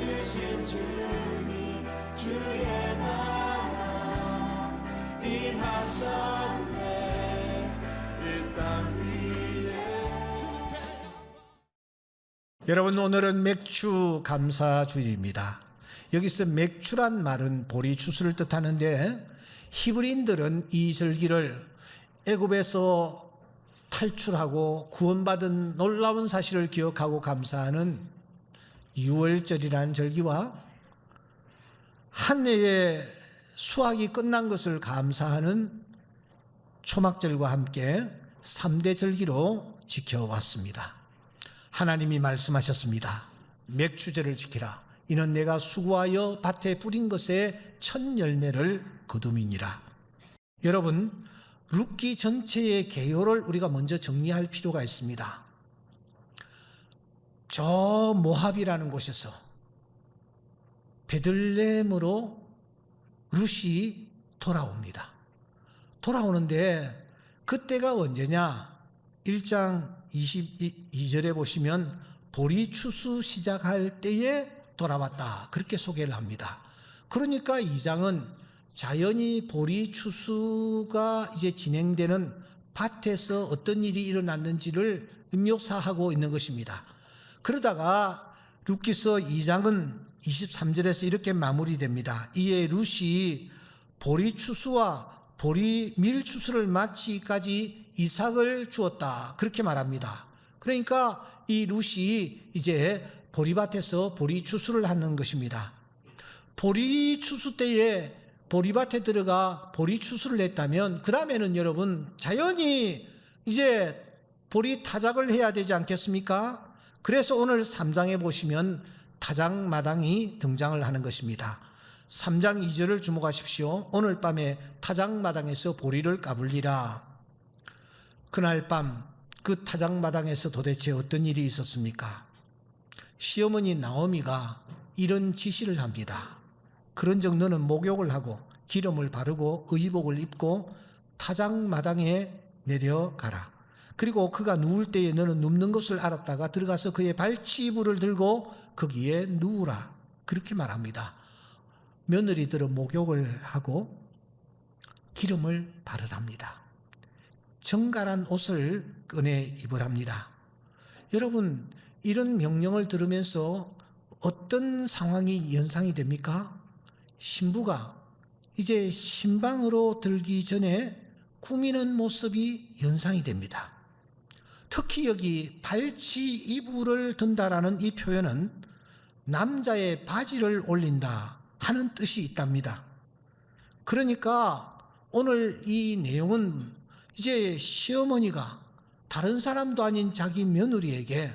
주신 주님 주의 나라 임하셨네 이 땅 위에. 여러분, 오늘은 맥추 감사주일입니다. 여기서 맥추란 말은 보리추수를 뜻하는데, 히브리인들은 이 절기를 애굽에서 탈출하고 구원받은 놀라운 사실을 기억하고 감사하는 유월절이라는 절기와 한 해의 수확이 끝난 것을 감사하는 초막절과 함께 3대 절기로 지켜왔습니다. 하나님이 말씀하셨습니다. 맥추제를 지키라. 이는 내가 수고하여 밭에 뿌린 것의 첫 열매를 거둠이니라. 여러분, 룻기 전체의 개요를 우리가 먼저 정리할 필요가 있습니다. 저 모압이라는 곳에서 베들레헴으로 룻이 돌아옵니다. 돌아오는데 그때가 언제냐? 1장 22절에 보시면 보리추수 시작할 때에 돌아왔다, 그렇게 소개를 합니다. 그러니까 2장은 자연히 보리추수가 이제 진행되는 밭에서 어떤 일이 일어났는지를 묘사하고 있는 것입니다. 그러다가 룻기서 2장은 23절에서 이렇게 마무리됩니다. 이에 룻이 보리추수와 보리밀추수를 마치기까지 이삭을 주었다, 그렇게 말합니다. 그러니까 이 룻이 이제 보리밭에서 보리추수를 하는 것입니다. 보리추수 때에 보리밭에 들어가 보리추수를 했다면 그 다음에는 여러분 자연히 이제 보리 타작을 해야 되지 않겠습니까? 그래서 오늘 3장에 보시면 타작마당이 등장을 하는 것입니다. 3장 2절을 주목하십시오. 오늘 밤에 타작마당에서 보리를 까불리라. 그날 밤 그 타작마당에서 도대체 어떤 일이 있었습니까? 시어머니 나오미가 이런 지시를 합니다. 그런즉 너는 목욕을 하고 기름을 바르고 의복을 입고 타작마당에 내려가라. 그리고 그가 누울 때에 너는 눕는 것을 알았다가 들어가서 그의 발치이불을 들고 거기에 누우라, 그렇게 말합니다. 며느리들은 목욕을 하고 기름을 바르랍니다. 정갈한 옷을 꺼내 입으랍니다. 여러분, 이런 명령을 들으면서 어떤 상황이 연상이 됩니까? 신부가 이제 신방으로 들기 전에 꾸미는 모습이 연상이 됩니다. 특히 여기 발치 이불을 든다라는 이 표현은 남자의 바지를 올린다 하는 뜻이 있답니다. 그러니까 오늘 이 내용은 이제 시어머니가 다른 사람도 아닌 자기 며느리에게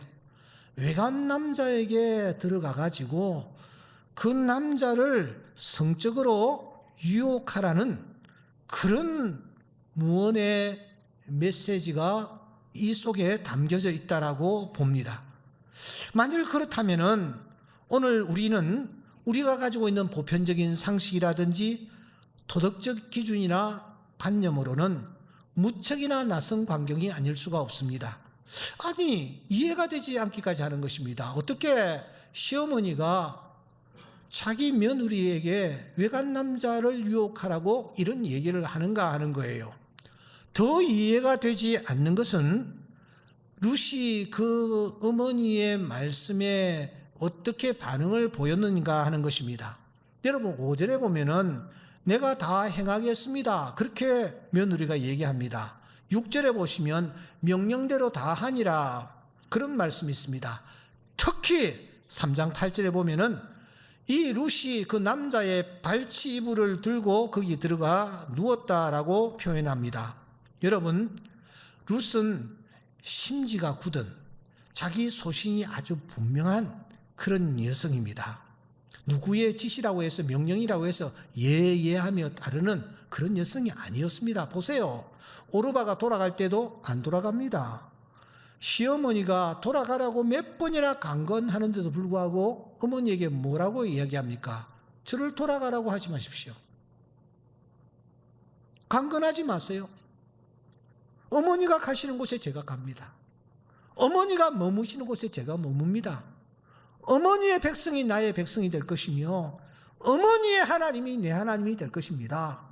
외간 남자에게 들어가 가지고 그 남자를 성적으로 유혹하라는 그런 무언의 메시지가 이 속에 담겨져 있다라고 봅니다. 만일 그렇다면은 오늘 우리가 가지고 있는 보편적인 상식이라든지 도덕적 기준이나 관념으로는 무척이나 낯선 광경이 아닐 수가 없습니다. 아니, 이해가 되지 않기까지 하는 것입니다. 어떻게 시어머니가 자기 며느리에게 외간 남자를 유혹하라고 이런 얘기를 하는가 하는 거예요. 더 이해가 되지 않는 것은 룻이 그 어머니의 말씀에 어떻게 반응을 보였는가 하는 것입니다. 여러분, 5절에 보면은 내가 다 행하겠습니다, 그렇게 며느리가 얘기합니다. 6절에 보시면 명령대로 다 하니라, 그런 말씀이 있습니다. 특히 3장 8절에 보면은 이 룻이 그 남자의 발치 이불을 들고 거기 들어가 누웠다라고 표현합니다. 여러분, 룻은 심지가 굳은 자기 소신이 아주 분명한 그런 여성입니다. 누구의 지시라고 해서 명령이라고 해서 예하며 따르는 그런 여성이 아니었습니다. 보세요. 오르바가 돌아갈 때도 안 돌아갑니다. 시어머니가 돌아가라고 몇 번이나 강건하는데도 불구하고 어머니에게 뭐라고 이야기합니까? 저를 돌아가라고 하지 마십시오. 강건하지 마세요. 어머니가 가시는 곳에 제가 갑니다. 어머니가 머무시는 곳에 제가 머뭅니다. 어머니의 백성이 나의 백성이 될 것이며 어머니의 하나님이 내 하나님이 될 것입니다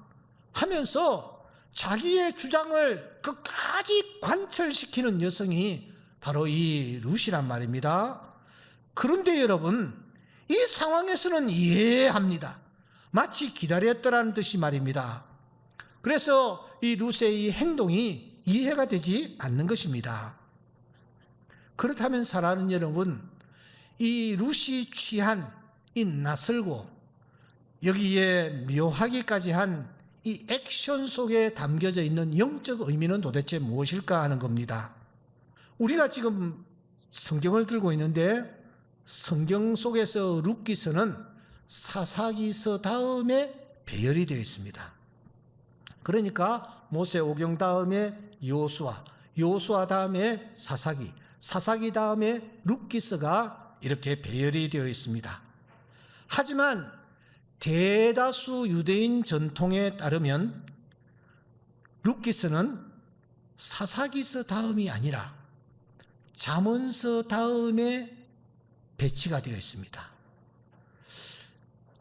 하면서 자기의 주장을 끝까지 관철시키는 여성이 바로 이 룻이란 말입니다. 그런데 여러분, 이 상황에서는 이해합니다. 마치 기다렸더라는 뜻이 말입니다. 그래서 이 룻의 이 행동이 이해가 되지 않는 것입니다. 그렇다면 사랑하는 여러분, 이 룻이 취한 이 낯설고 여기에 묘하기까지 한 이 액션 속에 담겨져 있는 영적 의미는 도대체 무엇일까 하는 겁니다. 우리가 지금 성경을 들고 있는데 성경 속에서 룻기서는 사사기서 다음에 배열이 되어 있습니다. 그러니까 모세오경 다음에 여호수아, 여호수아 다음에 사사기, 사사기 다음에 룻기서가 이렇게 배열이 되어 있습니다. 하지만 대다수 유대인 전통에 따르면 룻기서는 사사기서 다음이 아니라 잠언서 다음에 배치가 되어 있습니다.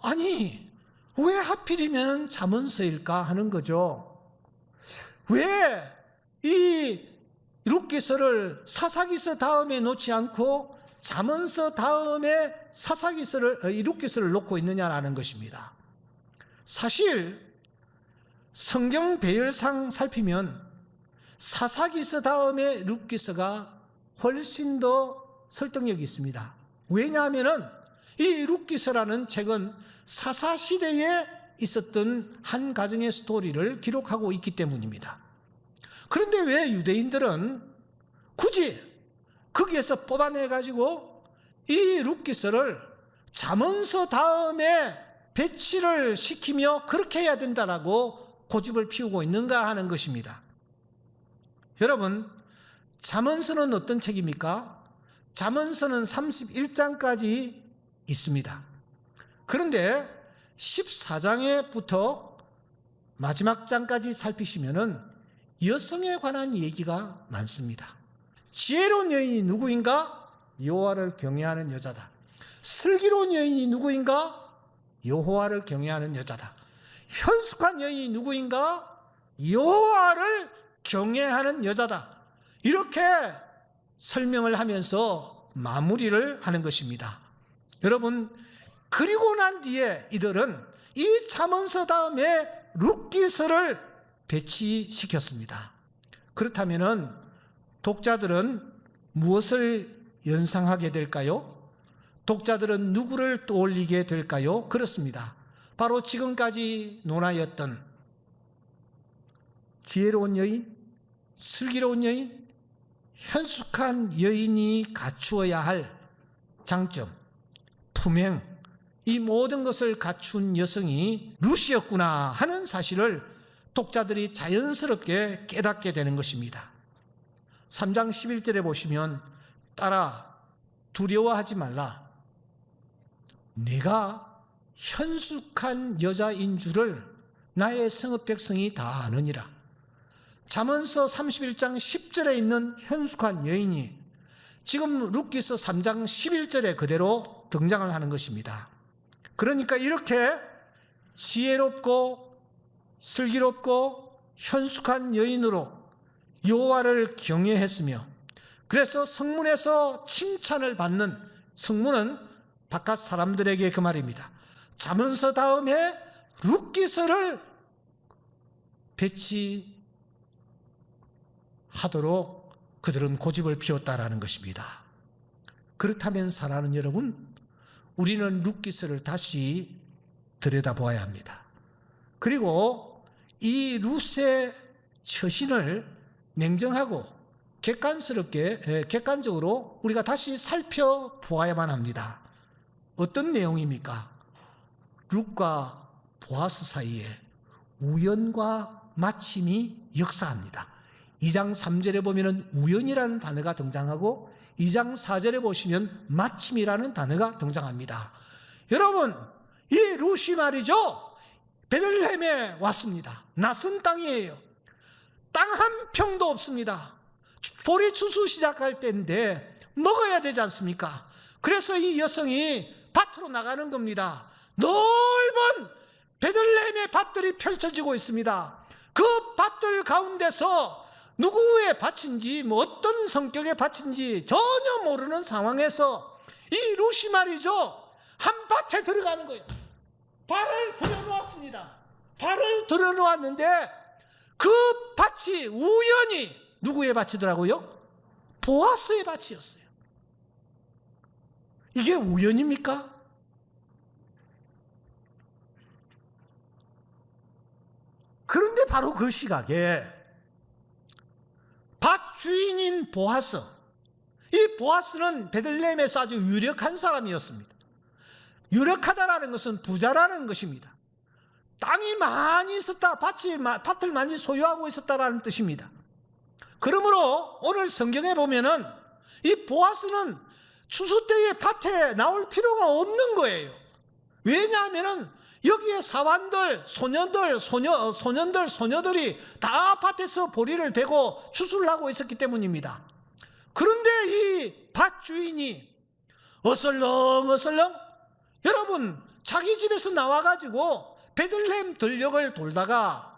아니, 왜 하필이면 잠언서일까 하는 거죠. 왜 이 룻기서를 사사기서 다음에 놓지 않고 잠언서 다음에 이 룻기서를 놓고 있느냐라는 것입니다. 사실 성경 배열상 살피면 사사기서 다음에 룻기서가 훨씬 더 설득력이 있습니다. 왜냐하면 이 룻기서라는 책은 사사시대에 있었던 한 가정의 스토리를 기록하고 있기 때문입니다. 그런데 왜 유대인들은 굳이 거기에서 뽑아내가지고 이 룻기서를 잠언서 다음에 배치를 시키며 그렇게 해야 된다라고 고집을 피우고 있는가 하는 것입니다. 여러분, 잠언서는 어떤 책입니까? 잠언서는 31장까지 있습니다. 그런데 14장에부터 마지막 장까지 살피시면은 여성에 관한 얘기가 많습니다. 지혜로운 여인이 누구인가? 여호와를 경외하는 여자다. 슬기로운 여인이 누구인가? 여호와를 경외하는 여자다. 현숙한 여인이 누구인가? 여호와를 경외하는 여자다. 이렇게 설명을 하면서 마무리를 하는 것입니다. 여러분, 그리고 난 뒤에 이들은 이 잠언서 다음에 룻기서를 배치시켰습니다. 그렇다면은 독자들은 무엇을 연상하게 될까요? 독자들은 누구를 떠올리게 될까요? 그렇습니다. 바로 지금까지 논하였던 지혜로운 여인, 슬기로운 여인, 현숙한 여인이 갖추어야 할 장점, 품행, 이 모든 것을 갖춘 여성이 룻이었구나 하는 사실을 독자들이 자연스럽게 깨닫게 되는 것입니다. 3장 11절에 보시면 따라 두려워하지 말라. 내가 현숙한 여자인 줄을 나의 성읍 백성이 다 아느니라. 잠언서 31장 10절에 있는 현숙한 여인이 지금 룻기서 3장 11절에 그대로 등장을 하는 것입니다. 그러니까 이렇게 지혜롭고 슬기롭고 현숙한 여인으로 여호와를 경외했으며, 그래서 성문에서 칭찬을 받는, 성문은 바깥 사람들에게 그 말입니다. 잠언서 다음에 룻기서를 배치하도록 그들은 고집을 피웠다라는 것입니다. 그렇다면 사랑하는 여러분, 우리는 룻기서를 다시 들여다보아야 합니다. 그리고 이 룻의 처신을 냉정하고 객관적으로 우리가 다시 살펴보아야만 합니다. 어떤 내용입니까? 룻과 보아스 사이에 우연과 마침이 역사합니다. 2장 3절에 보면 우연이라는 단어가 등장하고 2장 4절에 보시면 마침이라는 단어가 등장합니다. 여러분, 이 룻이 말이죠, 베들레헴에 왔습니다. 낯선 땅이에요. 땅 한 평도 없습니다. 보리 추수 시작할 때인데 먹어야 되지 않습니까? 그래서 이 여성이 밭으로 나가는 겁니다. 넓은 베들레헴의 밭들이 펼쳐지고 있습니다. 그 밭들 가운데서 누구의 밭인지 어떤 성격의 밭인지 전혀 모르는 상황에서 이 룻이 말이죠, 한 밭에 들어가는 거예요. 발을 들여놓았습니다. 발을 들여놓았는데 그 밭이 우연히 누구의 밭이더라고요? 보아스의 밭이었어요. 이게 우연입니까? 그런데 바로 그 시각에 밭 주인인 보아스, 이 보아스는 베들레헴에서 아주 유력한 사람이었습니다. 유력하다라는 것은 부자라는 것입니다. 땅이 많이 있었다, 밭을 많이 소유하고 있었다라는 뜻입니다. 그러므로 오늘 성경에 보면은 이 보아스는 추수 때에 밭에 나올 필요가 없는 거예요. 왜냐하면은 여기에 사환들, 소녀들이 다 밭에서 보리를 베고 추수를 하고 있었기 때문입니다. 그런데 이 밭 주인이 어슬렁어슬렁, 여러분, 자기 집에서 나와가지고 베들레헴 들녘을 돌다가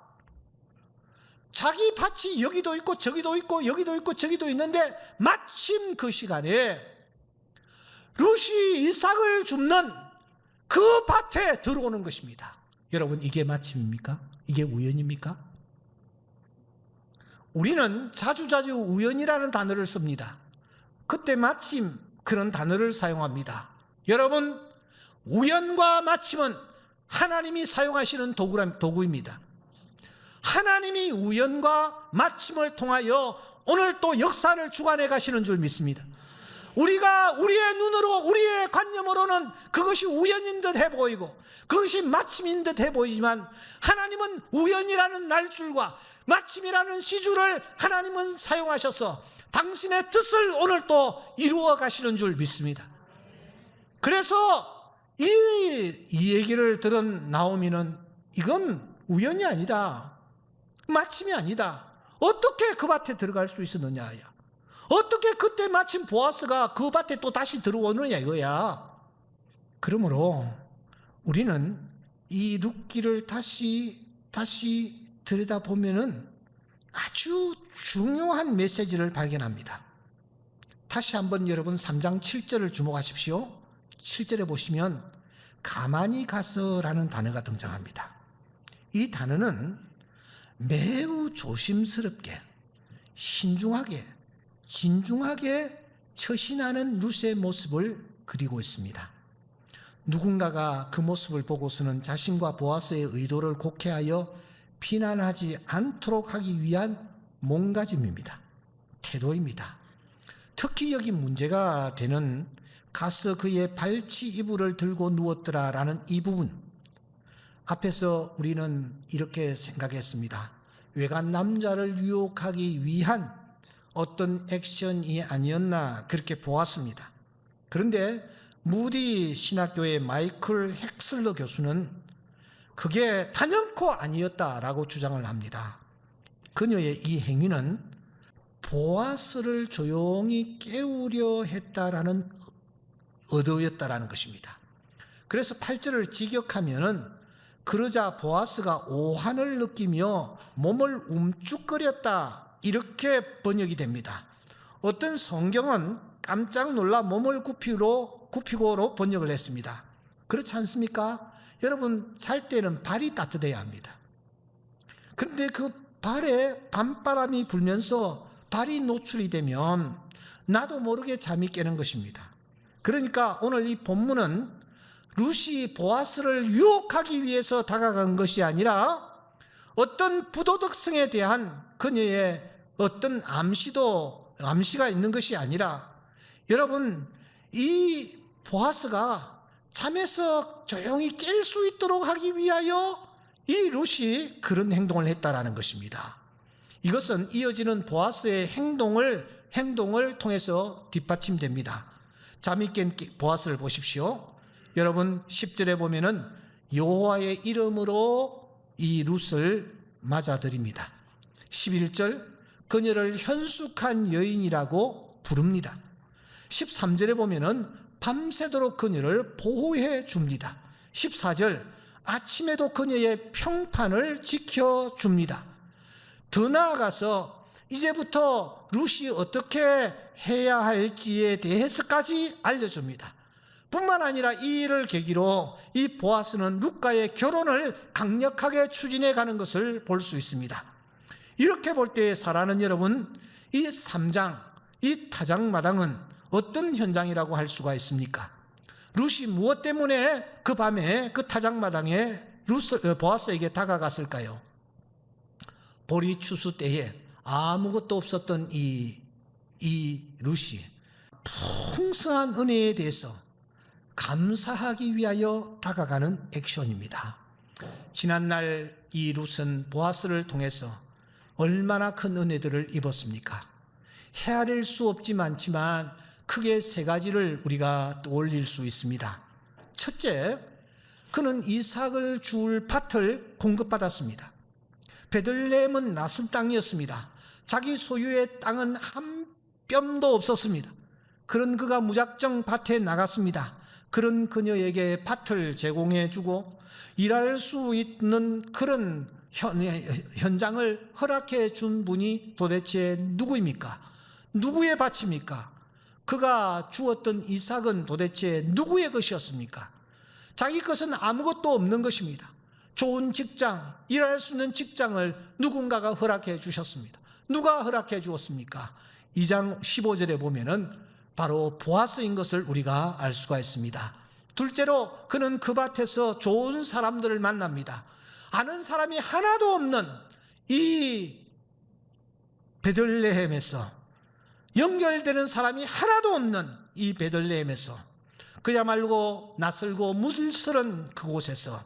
자기 밭이 여기도 있고 저기도 있고 여기도 있고 저기도 있는데 마침 그 시간에 룻이 이삭을 줍는 그 밭에 들어오는 것입니다. 여러분, 이게 마침입니까? 이게 우연입니까? 우리는 자주자주 우연이라는 단어를 씁니다. 그때 마침 그런 단어를 사용합니다. 여러분, 우연과 마침은 하나님이 사용하시는 도구입니다. 하나님이 우연과 마침을 통하여 오늘 또 역사를 주관해 가시는 줄 믿습니다. 우리가 우리의 눈으로, 우리의 관념으로는 그것이 우연인 듯 해 보이고 그것이 마침인 듯 해 보이지만 하나님은 우연이라는 날줄과 마침이라는 시주를 하나님은 사용하셔서 당신의 뜻을 오늘 또 이루어 가시는 줄 믿습니다. 그래서 이 얘기를 들은 나오미는 이건 우연이 아니다, 마침이 아니다. 어떻게 그 밭에 들어갈 수 있었느냐야. 어떻게 그때 마침 보아스가 그 밭에 또 다시 들어오느냐 이거야. 그러므로 우리는 이 룻기를 다시 들여다보면은 아주 중요한 메시지를 발견합니다. 다시 한번 여러분 3장 7절을 주목하십시오. 7절에 보시면 가만히 가서라는 단어가 등장합니다. 이 단어는 매우 조심스럽게, 신중하게, 진중하게 처신하는 룻의 모습을 그리고 있습니다. 누군가가 그 모습을 보고서는 자신과 보아스의 의도를 곡해하여 비난하지 않도록 하기 위한 몸가짐입니다. 태도입니다. 특히 여기 문제가 되는 가서 그의 발치 이불을 들고 누웠더라라는 이 부분, 앞에서 우리는 이렇게 생각했습니다. 외간 남자를 유혹하기 위한 어떤 액션이 아니었나 그렇게 보았습니다. 그런데 무디 신학교의 마이클 헥슬러 교수는 그게 단연코 아니었다라고 주장을 합니다. 그녀의 이 행위는 보아스를 조용히 깨우려 했다라는 의도였다라는 것입니다. 그래서 8절을 직역하면은 그러자 보아스가 오한을 느끼며 몸을 움쭉거렸다, 이렇게 번역이 됩니다. 어떤 성경은 깜짝 놀라 몸을 굽히고로 번역을 했습니다. 그렇지 않습니까? 여러분, 잘 때는 발이 따뜻해야 합니다. 그런데 그 발에 밤바람이 불면서 발이 노출이 되면 나도 모르게 잠이 깨는 것입니다. 그러니까 오늘 이 본문은 룻이 보아스를 유혹하기 위해서 다가간 것이 아니라 어떤 부도덕성에 대한 그녀의 어떤 암시가 있는 것이 아니라, 여러분, 이 보아스가 잠에서 조용히 깰 수 있도록 하기 위하여 이 룻이 그런 행동을 했다라는 것입니다. 이것은 이어지는 보아스의 행동을 통해서 뒷받침됩니다. 잠이 깬 보아스를 보십시오. 여러분, 10절에 보면은 여호와의 이름으로 이 룻을 맞아들입니다. 11절, 그녀를 현숙한 여인이라고 부릅니다. 13절에 보면은 밤새도록 그녀를 보호해 줍니다. 14절, 아침에도 그녀의 평판을 지켜줍니다. 더 나아가서 이제부터 룻이 어떻게 해야 할지에 대해서까지 알려줍니다. 뿐만 아니라 이 일을 계기로 이 보아스는 룻과의 결혼을 강력하게 추진해 가는 것을 볼 수 있습니다. 이렇게 볼 때 사랑하는 여러분, 이 3장, 이 타작마당은 어떤 현장이라고 할 수가 있습니까? 룻이 무엇 때문에 그 밤에 그 타작마당에 보아스에게 다가갔을까요? 보리 추수 때에 아무것도 없었던 이 룻이 풍성한 은혜에 대해서 감사하기 위하여 다가가는 액션입니다. 지난날 이 룻은 보아스를 통해서 얼마나 큰 은혜들을 입었습니까? 헤아릴 수 없지만 크게 3가지를 우리가 떠올릴 수 있습니다. 첫째, 그는 이삭을 줄 밭을 공급받았습니다. 베들레헴은 낯선 땅이었습니다. 자기 소유의 땅은 한 뼘도 없었습니다. 그런 그가 무작정 밭에 나갔습니다. 그런 그녀에게 밭을 제공해 주고 일할 수 있는 그런 현장을 허락해 준 분이 도대체 누구입니까? 누구의 밭입니까? 그가 주었던 이삭은 도대체 누구의 것이었습니까? 자기 것은 아무것도 없는 것입니다. 좋은 직장, 일할 수 있는 직장을 누군가가 허락해 주셨습니다. 누가 허락해 주었습니까? 2장 15절에 보면은 바로 보아스인 것을 우리가 알 수가 있습니다. 둘째로 그는 그 밭에서 좋은 사람들을 만납니다. 아는 사람이 하나도 없는 이 베들레헴에서, 연결되는 사람이 하나도 없는 이 베들레헴에서, 그야말로 낯설고 무술스런 그곳에서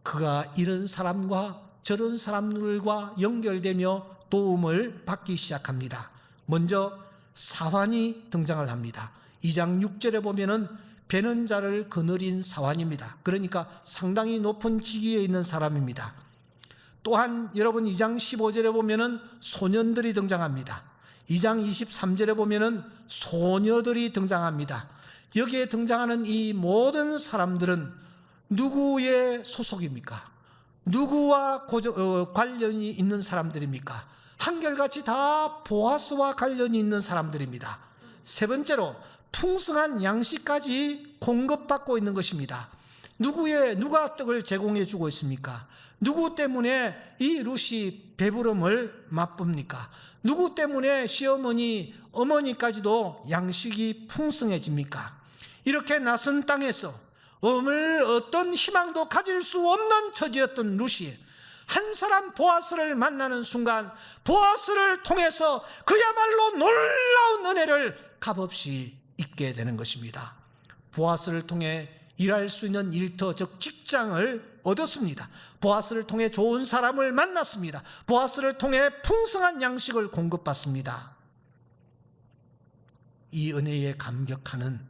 그가 이런 사람과 저런 사람들과 연결되며 도움을 받기 시작합니다. 먼저 사환이 등장을 합니다. 2장 6절에 보면은 베는 자를 거느린 사환입니다. 그러니까 상당히 높은 직위에 있는 사람입니다. 또한 여러분 2장 15절에 보면은 소년들이 등장합니다. 2장 23절에 보면은 소녀들이 등장합니다. 여기에 등장하는 이 모든 사람들은 누구의 소속입니까? 누구와 관련이 있는 사람들입니까? 한결같이 다 보아스와 관련이 있는 사람들입니다. 세 번째로 풍성한 양식까지 공급받고 있는 것입니다. 누가 떡을 제공해 주고 있습니까? 누구 때문에 이 룻이 배부름을 맛봅니까? 누구 때문에 시어머니, 어머니까지도 양식이 풍성해집니까? 이렇게 낯선 땅에서 어떤 희망도 가질 수 없는 처지였던 룻이 한 사람 보아스를 만나는 순간 보아스를 통해서 그야말로 놀라운 은혜를 값없이 입게 되는 것입니다. 보아스를 통해 일할 수 있는 일터, 즉 직장을 얻었습니다. 보아스를 통해 좋은 사람을 만났습니다. 보아스를 통해 풍성한 양식을 공급받습니다. 이 은혜에 감격하는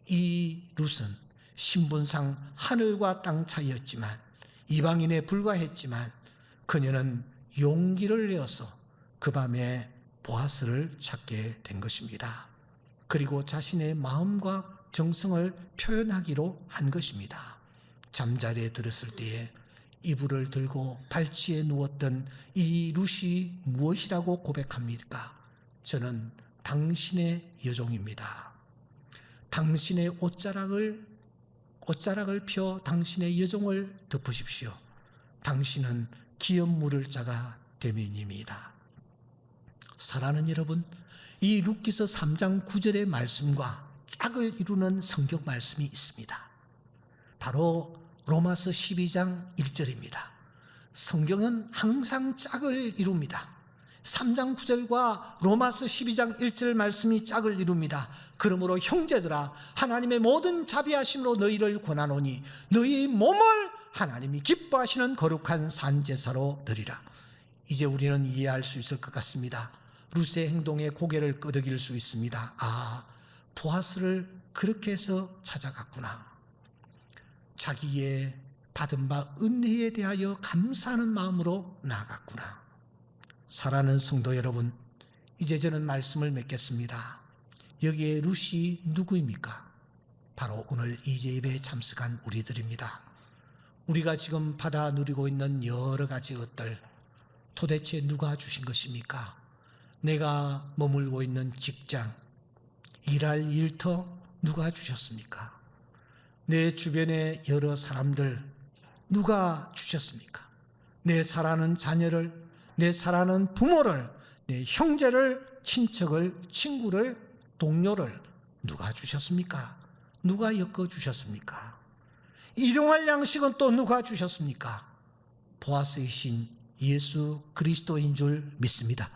이 룻은 신분상 하늘과 땅 차이였지만, 이방인에 불과했지만 그녀는 용기를 내어서 그 밤에 보아스를 찾게 된 것입니다. 그리고 자신의 마음과 정성을 표현하기로 한 것입니다. 잠자리에 들었을 때에 이불을 들고 발치에 누웠던 이 룻이 무엇이라고 고백합니까? 저는 당신의 여종입니다. 당신의 옷자락을 펴 당신의 여종을 덮으십시오. 당신은 기업 물을 자가 되민입니다. 사랑하는 여러분, 이 룻기서 3장 9절의 말씀과 짝을 이루는 성경 말씀이 있습니다. 바로 로마서 12장 1절입니다. 성경은 항상 짝을 이룹니다. 3장 9절과 로마서 12장 1절 말씀이 짝을 이룹니다. 그러므로 형제들아, 하나님의 모든 자비하심으로 너희를 권하노니 너희 몸을 하나님이 기뻐하시는 거룩한 산제사로 드리라. 이제 우리는 이해할 수 있을 것 같습니다. 룻의 행동에 고개를 끄덕일 수 있습니다. 아, 보아스를 그렇게 해서 찾아갔구나. 자기의 받은 바 은혜에 대하여 감사하는 마음으로 나아갔구나. 사랑하는 성도 여러분, 이제 저는 말씀을 맺겠습니다. 여기에 룻이 누구입니까? 바로 오늘 이 예배에 참석한 우리들입니다. 우리가 지금 받아 누리고 있는 여러 가지 것들 도대체 누가 주신 것입니까? 내가 머물고 있는 직장, 일할 일터 누가 주셨습니까? 내 주변의 여러 사람들 누가 주셨습니까? 내 사랑하는 자녀를, 내 사랑하는 부모를, 내 형제를, 친척을, 친구를, 동료를 누가 주셨습니까? 누가 엮어주셨습니까? 일용할 양식은 또 누가 주셨습니까? 보아스이신 예수 그리스도인 줄 믿습니다.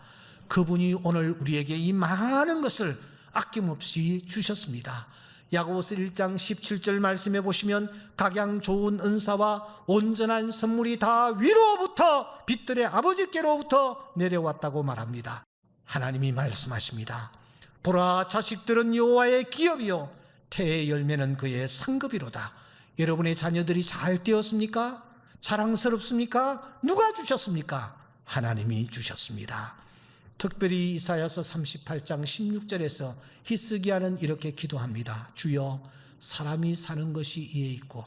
그분이 오늘 우리에게 이 많은 것을 아낌없이 주셨습니다. 야고보서 1장 17절 말씀해 보시면 각양 좋은 은사와 온전한 선물이 다 위로부터 빛들의 아버지께로부터 내려왔다고 말합니다. 하나님이 말씀하십니다. 보라, 자식들은 여호와의 기업이요 태의 열매는 그의 상급이로다. 여러분의 자녀들이 잘 되었습니까? 자랑스럽습니까? 누가 주셨습니까? 하나님이 주셨습니다. 특별히 이사야서 38장 16절에서 히스기야는 이렇게 기도합니다. 주여, 사람이 사는 것이 이에 있고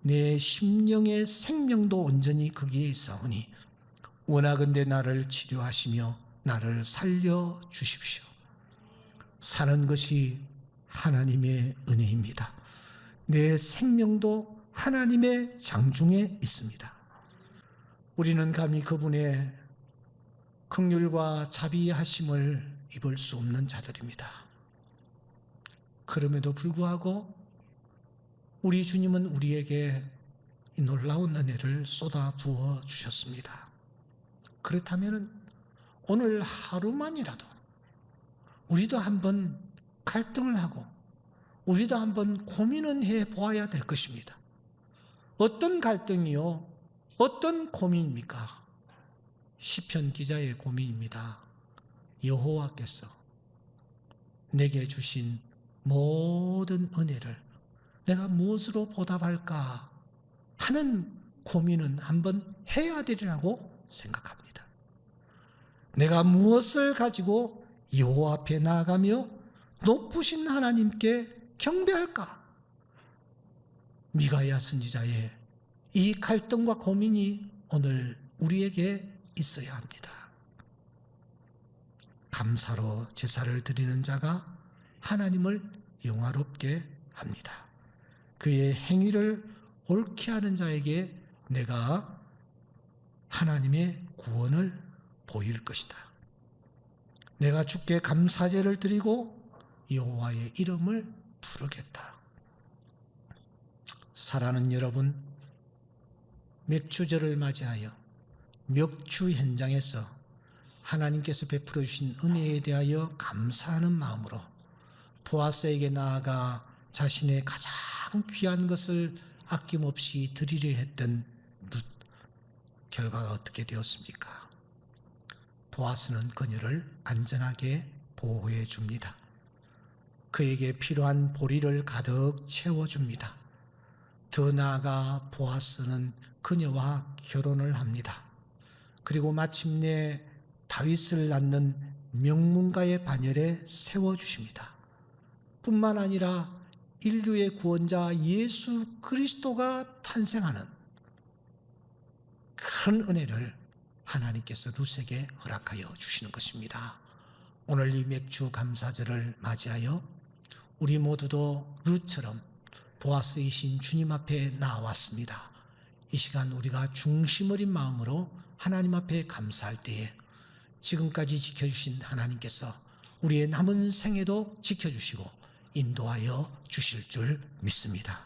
내 심령의 생명도 온전히 거기에 있사오니 원하건대 나를 치료하시며 나를 살려주십시오. 사는 것이 하나님의 은혜입니다. 내 생명도 하나님의 장중에 있습니다. 우리는 감히 그분의 긍휼과 자비하심을 입을 수 없는 자들입니다. 그럼에도 불구하고 우리 주님은 우리에게 이 놀라운 은혜를 쏟아 부어 주셨습니다. 그렇다면 오늘 하루만이라도 우리도 한번 갈등을 하고 우리도 한번 고민은 해 보아야 될 것입니다. 어떤 갈등이요? 어떤 고민입니까? 시편 기자의 고민입니다. 여호와께서 내게 주신 모든 은혜를 내가 무엇으로 보답할까 하는 고민은 한번 해야 되리라고 생각합니다. 내가 무엇을 가지고 여호와 앞에 나아가며 높으신 하나님께 경배할까? 미가야 선지자의 이 갈등과 고민이 오늘 우리에게 있어야 합니다. 감사로 제사를 드리는 자가 하나님을 영화롭게 합니다. 그의 행위를 옳게 하는 자에게 내가 하나님의 구원을 보일 것이다. 내가 주께 감사제를 드리고 여호와의 이름을 부르겠다. 사랑하는 여러분, 맥주절을 맞이하여 멱주 현장에서 하나님께서 베풀어 주신 은혜에 대하여 감사하는 마음으로 보아스에게 나아가 자신의 가장 귀한 것을 아낌없이 드리려 했던 룻, 결과가 어떻게 되었습니까? 보아스는 그녀를 안전하게 보호해 줍니다. 그에게 필요한 보리를 가득 채워줍니다. 더 나아가 보아스는 그녀와 결혼을 합니다. 그리고 마침내 다윗을 낳는 명문가의 반열에 세워주십니다. 뿐만 아니라 인류의 구원자 예수 그리스도가 탄생하는 그런 은혜를 하나님께서 룻에게 허락하여 주시는 것입니다. 오늘 이 맥주 감사절을 맞이하여 우리 모두도 룻처럼 보아스이신 주님 앞에 나왔습니다. 이 시간 우리가 중심 어린 마음으로 하나님 앞에 감사할 때에 지금까지 지켜주신 하나님께서 우리의 남은 생에도 지켜주시고 인도하여 주실 줄 믿습니다.